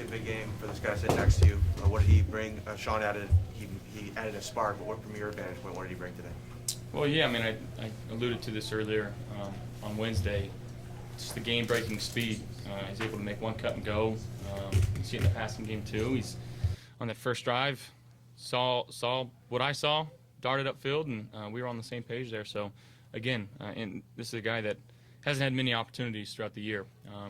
obviously a big game for this guy sitting next to you. What did he bring? Sean added he added a spark, but from your vantage point, what did he bring today? Well, yeah, I mean, I alluded to this earlier on Wednesday. Just the game-breaking speed. He's able to make one cut and go. You see it in the passing game too. He's on that first drive, saw what I saw, darted upfield, and we were on the same page there. So, again, and this is a guy that hasn't had many opportunities throughout the year.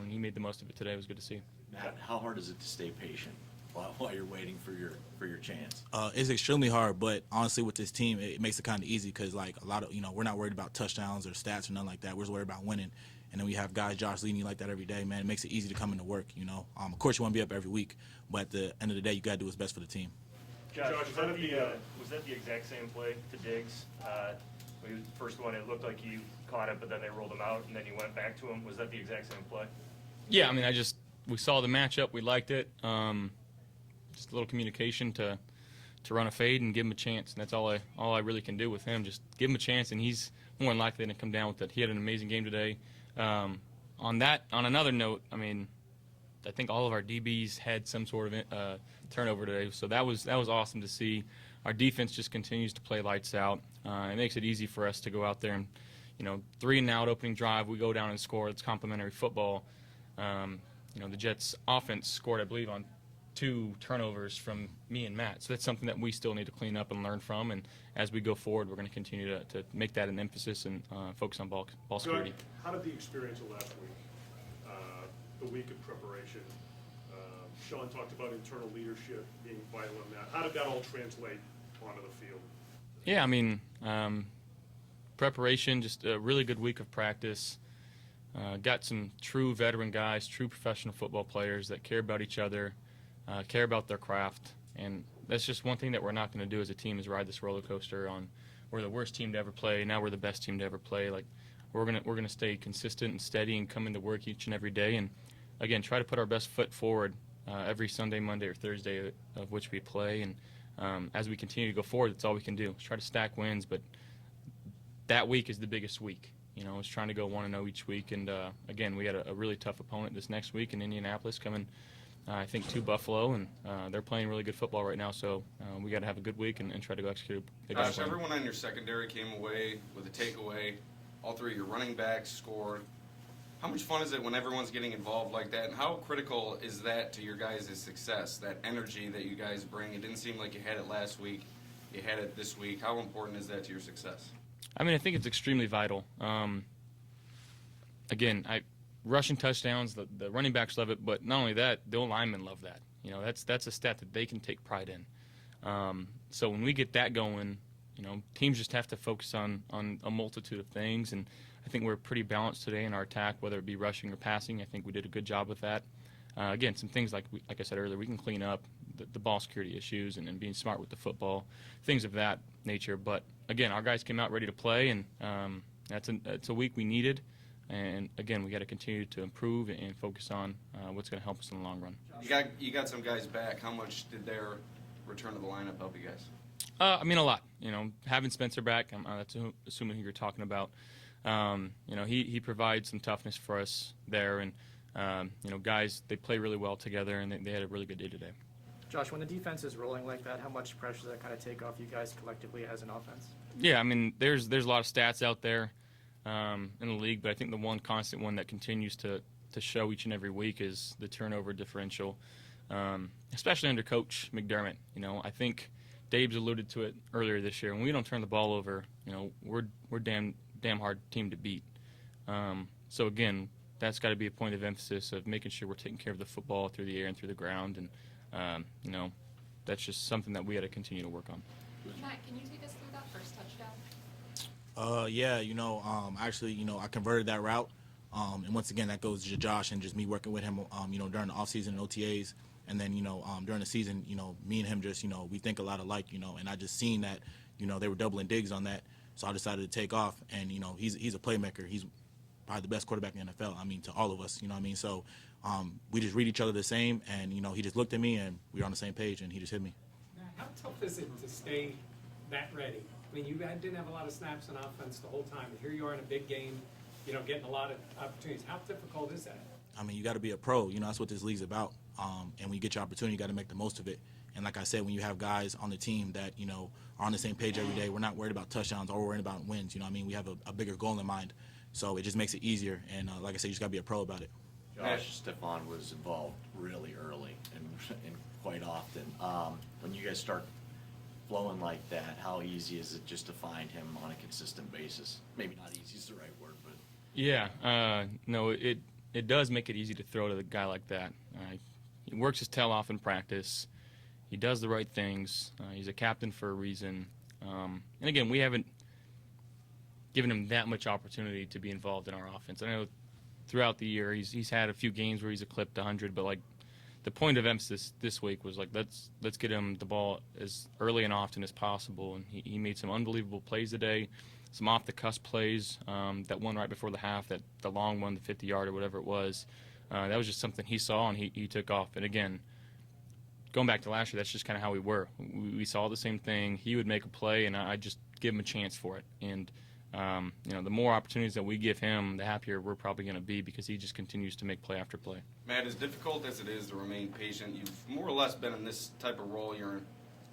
He made the most of it today. It was good to see. Matt, how hard is it to stay patient while you're waiting for your chance? It's extremely hard, but honestly, with this team, it makes it kind of easy because, like, a lot of, we're not worried about touchdowns or stats or nothing like that. We're just worried about winning. And then we have guys, Josh, leading you like that every day, man. It makes it easy to come into work, Of course, you want to be up every week, but at the end of the day, you got to do what's best for the team. Josh, was that the exact same play to Diggs? When he was the first one, it looked like you caught it, but then they rolled him out, and then you went back to him. Was that the exact same play? Yeah, I mean, we saw the matchup, we liked it. Just a little communication to run a fade and give him a chance, and that's all I really can do with him. Just give him a chance, and he's more than likely to come down with it. He had an amazing game today. On another note, I mean, I think all of our DBs had some sort of turnover today, so that was awesome to see. Our defense just continues to play lights out. It makes it easy for us to go out there and, 3-and-out opening drive, we go down and score. It's complimentary football. The Jets' offense scored, I believe, on 2 turnovers from me and Matt. So that's something that we still need to clean up and learn from. And as we go forward, we're going to continue to make that an emphasis and focus on ball security. How did the experience of last week, the week of preparation, Sean talked about internal leadership being vital in that. How did that all translate onto the field? Yeah, I mean, preparation, just a really good week of practice. Got some true veteran guys, true professional football players that care about each other, care about their craft, and that's just one thing that we're not going to do as a team is ride this roller coaster on we're the worst team to ever play, now we're the best team to ever play. Like we're gonna stay consistent and steady and come into work each and every day, and again try to put our best foot forward every Sunday, Monday, or Thursday of which we play, and as we continue to go forward, that's all we can do. Let's try to stack wins, but that week is the biggest week. It's trying to go 1-0 each week, and again, we got a really tough opponent this next week in Indianapolis coming, I think, to Buffalo, and they're playing really good football right now, so we got to have a good week and try to go execute a Josh, everyone on your secondary came away with a takeaway. All 3 of your running backs scored. How much fun is it when everyone's getting involved like that, and how critical is that to your guys' success, that energy that you guys bring? It didn't seem like you had it last week. You had it this week. How important is that to your success? I mean, I think it's extremely vital. Again, rushing touchdowns, the running backs love it, but not only that, the linemen love that. That's a stat that they can take pride in. So when we get that going, teams just have to focus on a multitude of things, and I think we're pretty balanced today in our attack, whether it be rushing or passing. I think we did a good job with that. Again, some things like I said earlier, we can clean up the ball security issues and being smart with the football, things of that nature. But again, our guys came out ready to play, and it's a week we needed. And again, we got to continue to improve and focus on what's going to help us in the long run. You got some guys back. How much did their return to the lineup help you guys? I mean, a lot. Having Spencer back, that's assuming who you're talking about. He provides some toughness for us there, and guys, they play really well together, and they had a really good day today. Josh, when the defense is rolling like that, how much pressure does that kind of take off you guys collectively as an offense? Yeah, I mean, there's a lot of stats out there in the league, but I think the one constant one that continues to show each and every week is the turnover differential, especially under Coach McDermott. I think Dave's alluded to it earlier this year. When we don't turn the ball over, we're damn hard team to beat. So again, that's got to be a point of emphasis of making sure we're taking care of the football through the air and through the ground, and that's just something that we got to continue to work on. Matt, can you take us through that first touchdown? Actually, I converted that route, and once again, that goes to Josh and just me working with him, during the offseason and OTAs, and then, during the season, me and him just, we think a lot alike, and I just seen that, they were doubling Diggs on that, so I decided to take off, and, he's a playmaker. He's probably the best quarterback in the NFL, to all of us, So we just read each other the same, and, he just looked at me, and we were on the same page, and he just hit me. How tough is it to stay that ready? I mean, you didn't have a lot of snaps on offense the whole time. Here you are in a big game. getting a lot of opportunities. How difficult is that? I mean, you got to be a pro. That's what this league's about. And when you get your opportunity, you got to make the most of it. And like I said, when you have guys on the team that, are on the same page every day, we're not worried about touchdowns or worried about wins. We have a bigger goal in mind. So it just makes it easier. And like I said, you just got to be a pro about it. Josh Stefon was involved really early and quite often. When you guys start flowing like that, how easy is it just to find him on a consistent basis? Maybe not easy is the right word, but. Yeah, no, it does make it easy to throw to the guy like that. He works his tail off in practice. He does the right things. He's a captain for a reason. And again, we haven't given him that much opportunity to be involved in our offense. I know throughout the year he's had a few games where he's eclipsed 100, but like the point of emphasis this week was like let's get him the ball as early and often as possible. And he made some unbelievable plays today, some off the cusp plays. That one right before the half, that the long one, the 50-yard or whatever it was. That was just something he saw and he took off. And again, going back to last year, that's just kind of how we were. We saw the same thing. He would make a play, and I just give him a chance for it. And the more opportunities that we give him, the happier we're probably going to be because he just continues to make play after play. Matt, as difficult as it is to remain patient, you've more or less been in this type of role your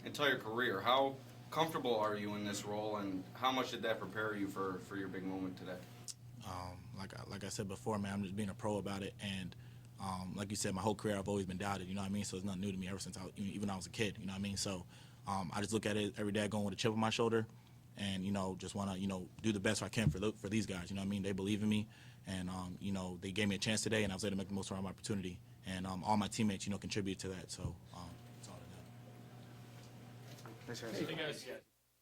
entire career. How comfortable are you in this role, and how much did that prepare you for your big moment today? Like I said before, man, I'm just being a pro about it. And like you said, my whole career I've always been doubted, So it's nothing new to me ever since even when I was a kid, So I just look at it every day going with a chip on my shoulder and, just want to, do the best I can for these guys, They believe in me and, they gave me a chance today and I was able to make the most of my opportunity. And all my teammates, contribute to that. So that's all I know. Thanks, guys. Hey, guys.